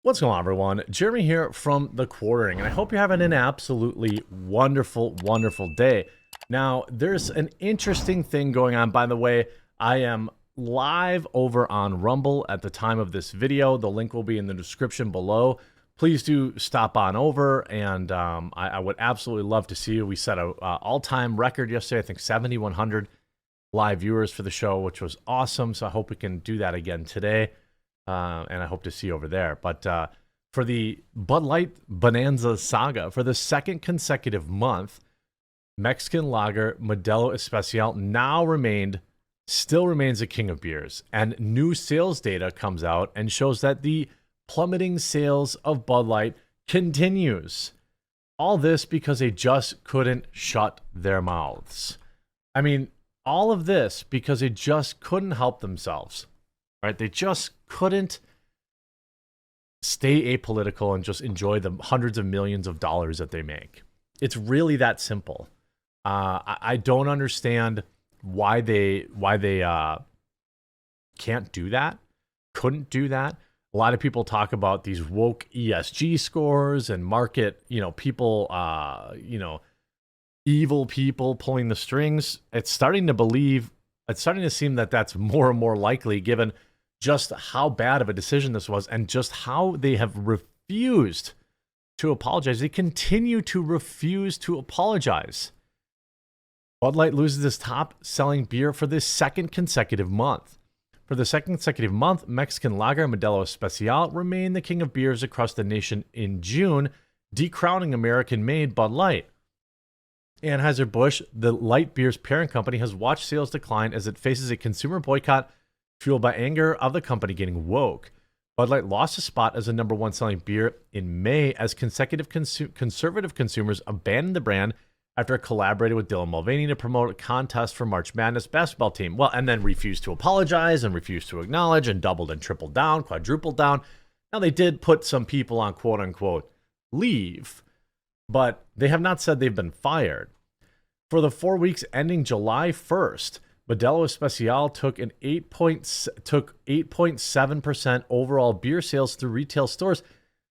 What's going on, everyone? Jeremy here from The Quartering, and I hope you're having an absolutely wonderful, wonderful day. Now, there's an interesting thing going on. By the way, I am live over on Rumble at the time of this video. The link will be in the description below. Please do stop on over, and I would absolutely love to see you. We set a all-time record yesterday, I think 7,100 live viewers for the show, which was awesome, so I hope we can do that again today. And I hope to see you over there. But for the Bud Light Bonanza saga, for the second consecutive month, Mexican lager Modelo Especial still remains the king of beers. And new sales data comes out and shows that the plummeting sales of Bud Light continues. All this because they just couldn't shut their mouths. I mean, all of this because they just couldn't help themselves. Right? They just couldn't stay apolitical and just enjoy the hundreds of millions of dollars that they make. It's really that simple. I don't understand why they can't do that, couldn't do that. A lot of people talk about these woke ESG scores and market, people, evil people pulling the strings. It's starting to seem that that's more and more likely given just how bad of a decision this was and just how they have refused to apologize. They continue to refuse to apologize. Bud Light loses its top-selling beer for the second consecutive month. For the second consecutive month, Mexican lager Modelo Especial remained the king of beers across the nation in June, decrowning American-made Bud Light. AnheuserBusch, the light beer's parent company, has watched sales decline as it faces a consumer boycott fueled by anger of the company getting woke. Bud Light lost a spot as the number one selling beer in May as conservative consumers abandoned the brand after it collaborated with Dylan Mulvaney to promote a contest for March Madness basketball team. Well, and then refused to apologize and refused to acknowledge and doubled and tripled down, quadrupled down. Now, they did put some people on quote-unquote leave, but they have not said they've been fired. For the 4 weeks ending July 1st, Modelo Especial took 8.7% overall beer sales through retail stores,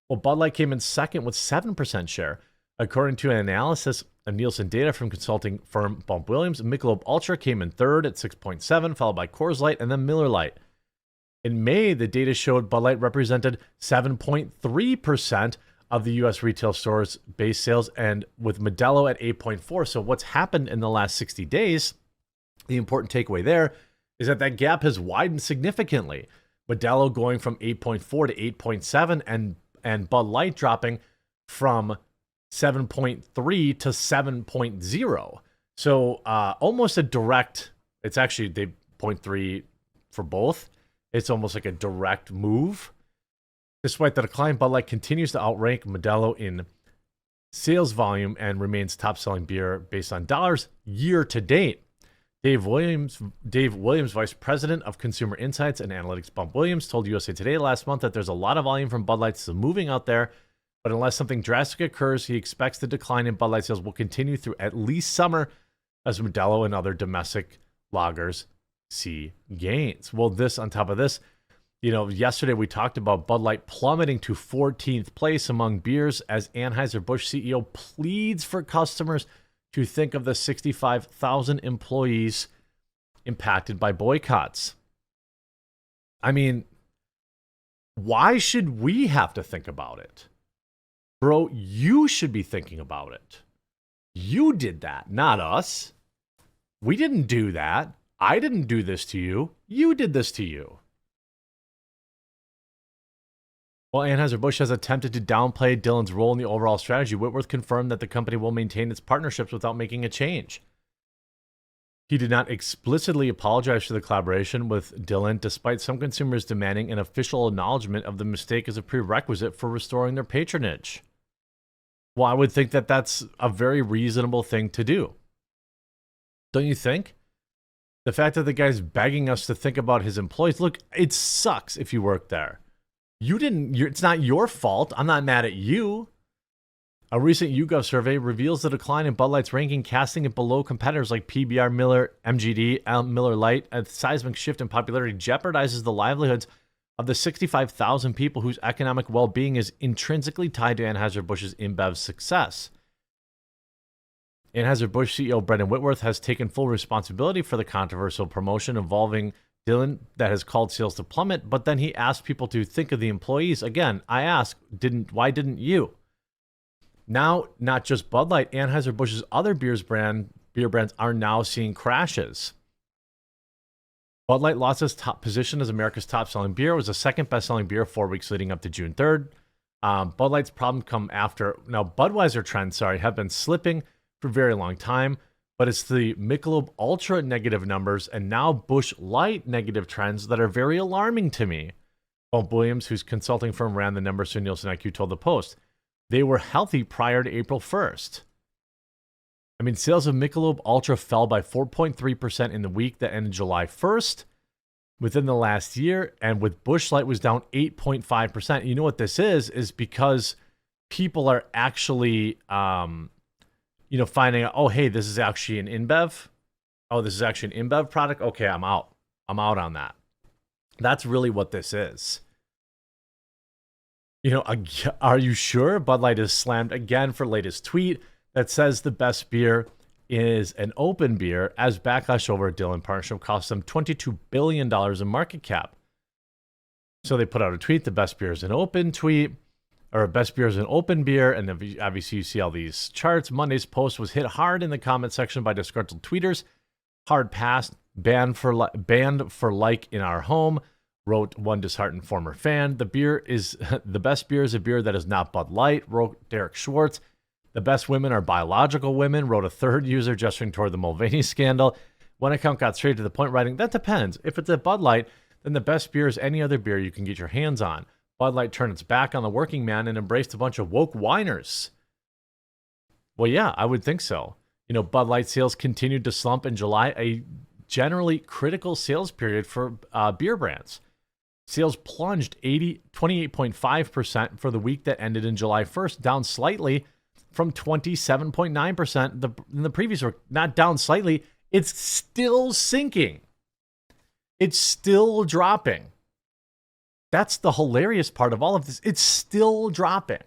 while Bud Light came in second with 7% share. According to an analysis of Nielsen data from consulting firm Bump Williams, Michelob Ultra came in third at 6.7%, followed by Coors Light and then Miller Lite. In May, the data showed Bud Light represented 7.3% of the U.S. retail stores' base sales, and with Modelo at 8.4%. So what's happened in the last 60 days, the important takeaway there is that gap has widened significantly. Modelo going from 8.4 to 8.7 and Bud Light dropping from 7.3 to 7.0. So almost a direct, it's actually they 0.3 for both. It's almost like a direct move. Despite the decline, Bud Light continues to outrank Modelo in sales volume and remains top-selling beer based on dollars year to date. Dave Williams, Vice President of Consumer Insights and Analytics, Bump Williams, told USA Today last month that there's a lot of volume from Bud Light still moving out there, but unless something drastic occurs, he expects the decline in Bud Light sales will continue through at least summer as Modelo and other domestic lagers see gains. Well, this on top of this, yesterday we talked about Bud Light plummeting to 14th place among beers as Anheuser-Busch CEO pleads for customers to think of the 65,000 employees impacted by boycotts. I mean, why should we have to think about it? Bro, you should be thinking about it. You did that, not us. We didn't do that. I didn't do this to you. You did this to you. While Anheuser-Busch has attempted to downplay Dylan's role in the overall strategy, Whitworth confirmed that the company will maintain its partnerships without making a change. He did not explicitly apologize for the collaboration with Dylan, despite some consumers demanding an official acknowledgement of the mistake as a prerequisite for restoring their patronage. Well, I would think that that's a very reasonable thing to do. Don't you think? The fact that the guy's begging us to think about his employees, look, it sucks if you work there. It's not your fault. I'm not mad at you. A recent YouGov survey reveals the decline in Bud Light's ranking, casting it below competitors like PBR, Miller, MGD, Miller Lite. A seismic shift in popularity jeopardizes the livelihoods of the 65,000 people whose economic well-being is intrinsically tied to Anheuser-Busch's InBev's success. Anheuser-Busch CEO Brendan Whitworth has taken full responsibility for the controversial promotion involving Dylan that has called sales to plummet, but then he asked people to think of the employees. Again, I ask, why didn't you? Now, not just Bud Light, Anheuser-Busch's other beer brands are now seeing crashes. Bud Light lost its top position as America's top-selling beer. It was the second best-selling beer 4 weeks leading up to June 3rd. Bud Light's problem come after. Now, Budweiser trends, have been slipping for a very long time, but it's the Michelob Ultra negative numbers and now Busch Light negative trends that are very alarming to me. Bob Williams, whose consulting firm ran the numbers through Nielsen IQ, told the Post they were healthy prior to April 1st. I mean, sales of Michelob Ultra fell by 4.3% in the week that ended July 1st within the last year, and with Busch Light was down 8.5%. You know what this is because people are actually, finding out, oh, hey, this is actually an InBev. Oh, this is actually an InBev product. Okay, I'm out. I'm out on that. That's really what this is. Are you sure? Bud Light is slammed again for latest tweet that says the best beer is an open beer, as backlash over a Dylan partnership cost them $22 billion in market cap. So they put out a tweet, the best beer is an open tweet, or best beer is an open beer, and then obviously you see all these charts. Monday's post was hit hard in the comment section by disgruntled tweeters. Hard pass, banned for like in our home, wrote one disheartened former fan. The best beer is a beer that is not Bud Light, wrote Derek Schwartz. The best women are biological women, wrote a third user gesturing toward the Mulvaney scandal. One account got straight to the point, writing, that depends. If it's a Bud Light, then the best beer is any other beer you can get your hands on. Bud Light turned its back on the working man and embraced a bunch of woke whiners. Well, yeah, I would think so. Bud Light sales continued to slump in July, a generally critical sales period for beer brands. Sales plunged 28.5% for the week that ended in July 1st, down slightly from 27.9% in the previous week. Not down slightly, it's still sinking. It's still dropping. That's the hilarious part of all of this. It's still dropping.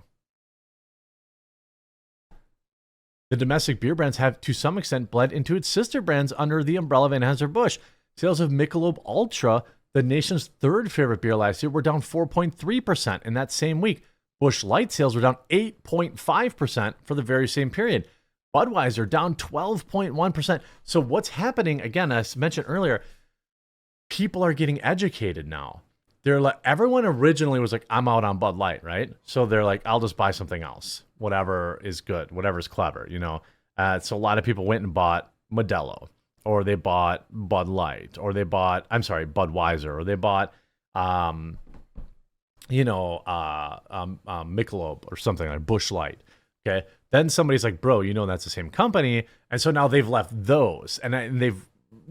The domestic beer brands have, to some extent, bled into its sister brands under the umbrella of Anheuser-Busch. Sales of Michelob Ultra, the nation's third favorite beer last year, were down 4.3% in that same week. Busch Light sales were down 8.5% for the very same period. Budweiser down 12.1%. So what's happening, again, as mentioned earlier, people are getting educated now. They're like, everyone originally was like, I'm out on Bud Light, right? So they're like, I'll just buy something else, whatever is good, whatever is clever, So a lot of people went and bought Modelo, or they bought Bud Light, or they bought, Budweiser, or they bought, Michelob or something like Busch Light. Okay. Then somebody's like, bro, that's the same company. And so now they've left those and they've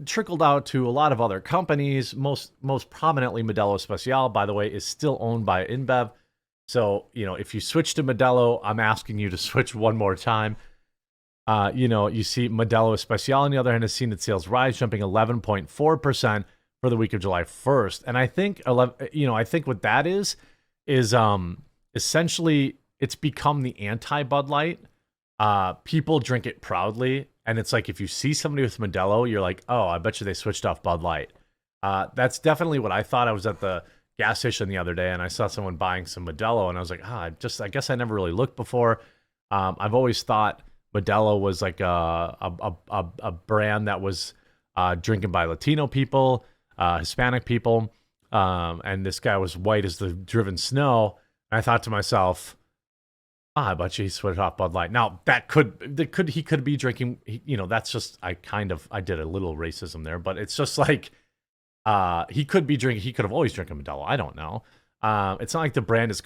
trickled out to a lot of other companies. Most prominently, Modelo Especial, by the way, is still owned by InBev. So, if you switch to Modelo, I'm asking you to switch one more time. You see Modelo Especial, on the other hand, has seen its sales rise, jumping 11.4% for the week of July 1st. And I think, I think what that is essentially it's become the anti-Bud Light. People drink it proudly. And it's like, if you see somebody with Modelo, you're like, oh, I bet you they switched off Bud Light. That's definitely what I thought. I was at the gas station the other day and I saw someone buying some Modelo and I was like, I guess I never really looked before. I've always thought Modelo was like a brand that was drinking by Latino people, Hispanic people. And this guy was white as the driven snow. And I thought to myself, I bet you he switched off Bud Light. Now he could be drinking, that's just, I did a little racism there, but it's just like, he could have always drinking Modelo. I don't know. It's not like the brand was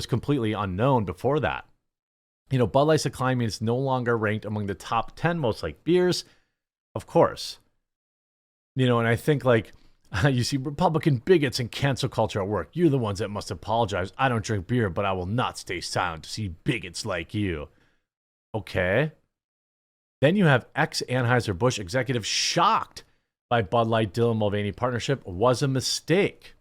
completely unknown before that. Bud Light's decline means it's no longer ranked among the top 10 most liked beers, of course. And I think like, You see Republican bigots and cancel culture at work. You're the ones that must apologize. I don't drink beer, but I will not stay silent to see bigots like you. Okay. Then you have ex-Anheuser-Busch executive shocked by Bud Light-Dylan Mulvaney partnership was a mistake.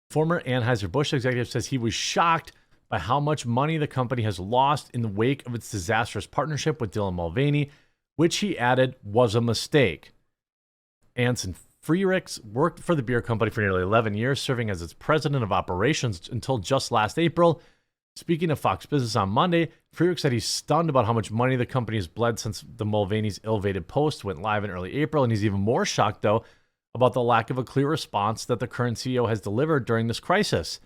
Former Anheuser-Busch executive says he was shocked by how much money the company has lost in the wake of its disastrous partnership with Dylan Mulvaney, which he added was a mistake. Anson Freerichs worked for the beer company for nearly 11 years, serving as its president of operations until just last April. Speaking to Fox Business on Monday, Freerichs said he's stunned about how much money the company has bled since the Mulvaney's ill-fated post went live in early April, and he's even more shocked, though, about the lack of a clear response that the current CEO has delivered during this crisis.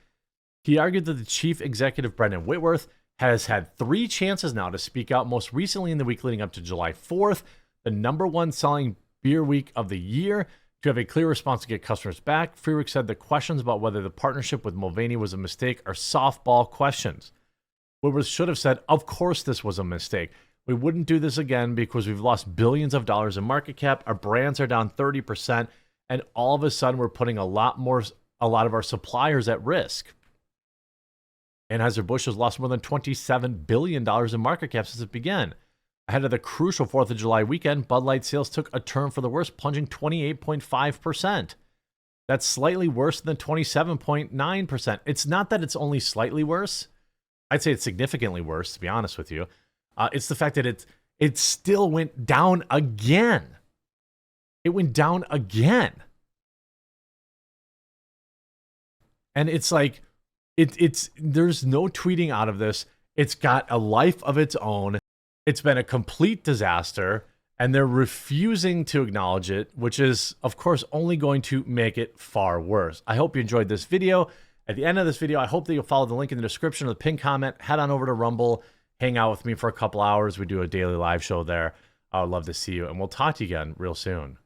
He argued that the chief executive, Brendan Whitworth, has had 3 chances now to speak out, most recently in the week leading up to July 4th, the #1 selling beer week of the year, to have a clear response to get customers back. Freerichs said the questions about whether the partnership with Mulvaney was a mistake are softball questions. Whitworth should have said, of course this was a mistake. We wouldn't do this again because we've lost billions of dollars in market cap, our brands are down 30%, and all of a sudden we're putting a lot of our suppliers at risk. Anheuser-Busch has lost more than $27 billion in market cap since it began. Ahead of the crucial 4th of July weekend, Bud Light sales took a turn for the worse, plunging 28.5%. That's slightly worse than 27.9%. It's not that it's only slightly worse. I'd say it's significantly worse, to be honest with you. It's the fact that it still went down again. It went down again. And it's like, there's no tweeting out of this. It's got a life of its own. It's been a complete disaster, and they're refusing to acknowledge it, which is, of course, only going to make it far worse. I hope you enjoyed this video. At the end of this video, I hope that you'll follow the link in the description of the pinned comment. Head on over to Rumble, hang out with me for a couple hours. We do a daily live show there. I would love to see you, and we'll talk to you again real soon.